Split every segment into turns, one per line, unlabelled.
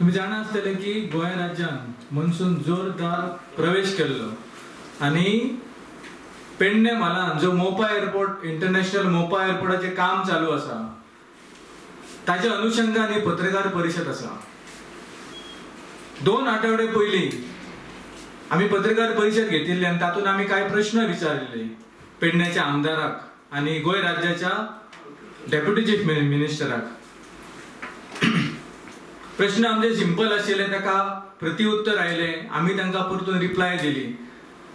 तुम्ही जाणा आसतले की गोंय राज्यात मनसून जोरदार प्रवेश केल्लो आणि पेडणे म्हालान जो मोपा एअरपोर्ट इंटरनॅशनल मोपा एअरपोर्टाचे काम चालू आसा ताच्या अनुषंगान ही पत्रकार परिषद आसा। 2 आठवडे पयलीं आम्ही पत्रकार परिषद घेतिल्ली आणि तातूंत आम्ही काय प्रश्न विचारले पेडण्याच्या आमदाराक आणि गोंय राज्याच्या डेप्युटी चीफ मिनिस्टराक। प्रश्न आमचे सिंपल आशिल्ले, ताका प्रतिउत्तर आयले, आम्ही तांकां परतून रिप्लाय दिली,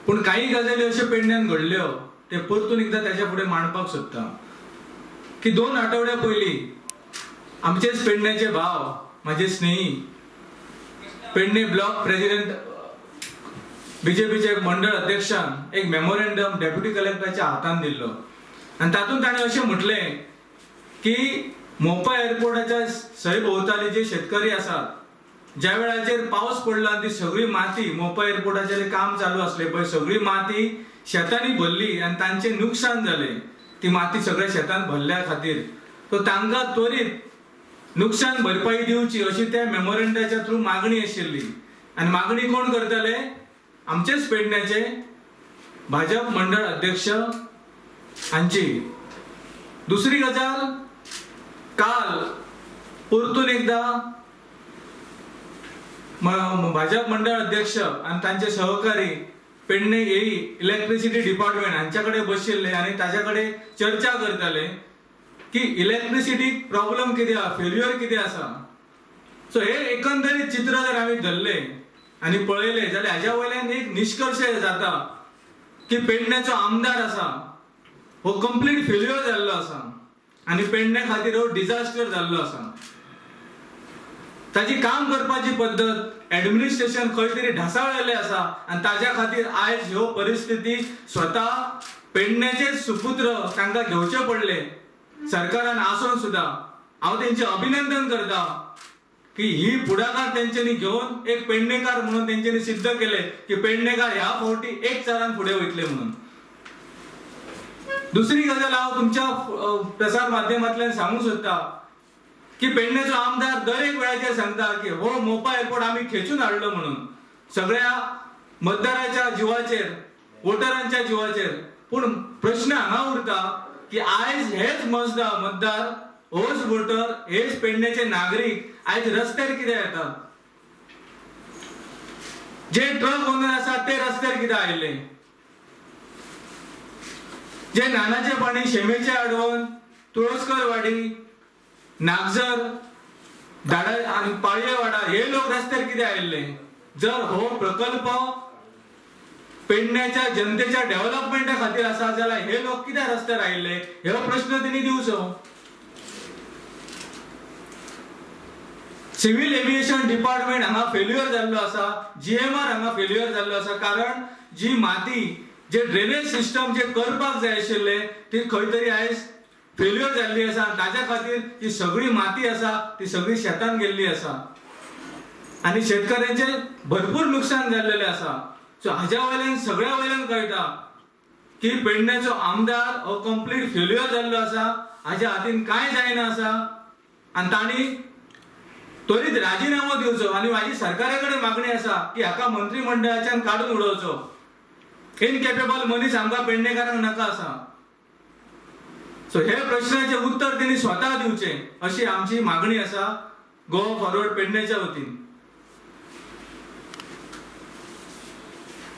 पण काही गजाली अशो पेडण्यान घडल्यो ते परतून एकदा त्याच्या फुडें मांडपाक सोदता की 2 आठवड्या पयलीं आमचेच पेडण्याचे भाव, माझे स्नेही, पेडणे ब्लॉक प्रेसिडेंट बीजेपीचे मंडळ अध्यक्षान एक मेमोरेंडम डेप्युटी कलेक्टराच्या हातान दिल्लो आणि तातूंत ताणें अशें म्हटलें की मोपा एअरपोर्टाच्या सयभोवताली जे शेतकरी आसात, ज्या वेळाचेर पावस पडला ती सगळी माती मोपा एअरपोर्टाचेर काम चालू असले पळय सगळी माती शेतांनी भरली आणि तांचे नुकसान झाले, ती माती सगळ्या शेतांत भरल्या खातीर तो तांकां त्वरीत नुकसान भरपाई दिवची अशी त्या मेमोरेंडाच्या थ्रू मागणी आशिल्ली आणि मागणी कोण करतले? आमचेच पेडण्याचे भाजप मंडळ अध्यक्ष हांची। दुसरी गजाल, काल परतून एकदा भाजप मंडळ अध्यक्ष आणि तांचे सहकारी पेडणे येई इलेक्ट्रिसिटी डिपार्टमेंट हांच्याकडे बशिल्ले आणि ताच्याकडे चर्चा करताले की इलेक्ट्रिसिटी प्रॉब्लेम किती आसा, फेल्युअर किती आसा। सो हे एकंदरीत चित्र जर आम्ही धरले आणि पळयले जाल्यार हाज्या वयल्यान एक निष्कर्ष जाता की पेडण्याचो आमदार आसा हो कंप्लीट फेल्युअर जाल्लो आसा आणि पेडणे खातीर हो डिझास्टर जाल्लो आसा। ताची काम करपाची पद्धत ऍडमिनिस्ट्रेशन खंय तरी ढासळलेले आसा आणि ताच्या खातीर आयज ह्यो परिस्थिती स्वतः पेडण्याचे सुपुत्र तांकां घेवचे पडले सरकारान आसून सुद्धा। हांव तेंचे अभिनंदन करता की ही पुढाकार तेंच्यांनी घेवन एक पेडणेकार म्हणून तेंच्यांनी सिद्ध केले की पेडणेकार ह्या फावटी एक चारान फुडें वयतले म्हणून। दुसरी गजाल हांव तुमच्या प्रसार माध्यमांतल्यान सांगूंक सोदता की पेडण्याचो आमदार दर एक वेळाचेर सांगता की हो मोपा एअरपोर्ट आम्ही खेचून हाडलो म्हणून सगळ्या मतदाराच्या जिवाचेर, वोटरांच्या जिवाचेर। पूण प्रश्न हांगा उरता की आयज हेच मतदार, होच वोटर, हेच पेडण्याचे नागरिक आयज रस्त्यार कित्याक येतात? जे ट्रक ओनर आसात ते रस्त्यार कित्याक आयले? जे नानाचे पाणी, शेमेचे आडवण, तुळसकर वाडी, नागझर, दाडा आणि पाळयेवाडा हे लोक रस्त्यार कित्याक आयले? जर हो प्रकल्प पेडण्याच्या जनतेच्या डेव्हलपमेंटा खातीर आसा जाल्यार हे लोक कित्याक रस्त्यार आयले? हो प्रश्न तेणी दिवचो। सिव्हिल एव्हिएशन डिपार्टमेंट हांगा फेल्युअर जाल्लो आसा, जीएमआर हांगा फेल्युअर जाल्लो आसा, कारण जी माती, जे ड्रेनेज सिस्टम जे करपाक जाय आशिल्ले ती खंय तरी आयज फेल्युअर जाल्ली आसा। ताच्या खातीर ती सगळी माती आसा ती सगळी शेतान गेल्ली आसा आणि शेतकऱ्यांचे भरपूर नुकसान जाल्लेले आसा। सो हाज्या वयल्यान सगळ्या वयल्यान कळटा की पेडण्याचो आमदार हो कंप्लीट फेल्युअर जाल्लो आसा, हाज्या हातीन कांय जायना आसा आणि तांणी त्वरित राजीनामो दिवचो आणि माझी सरकारा कडेन मागणी आसा की हाका मंत्रिमंडळाच्यान काढून उडोवचो। इनकेपेबल मनीस आमकां पेडणेकारांक नाका आसा। सो हे प्रश्नाचे उत्तर त्यांनी स्वतः दिवचे अशी आमची मागणी आसा गोवा फॉरवर्ड पेडण्याच्या वतीन।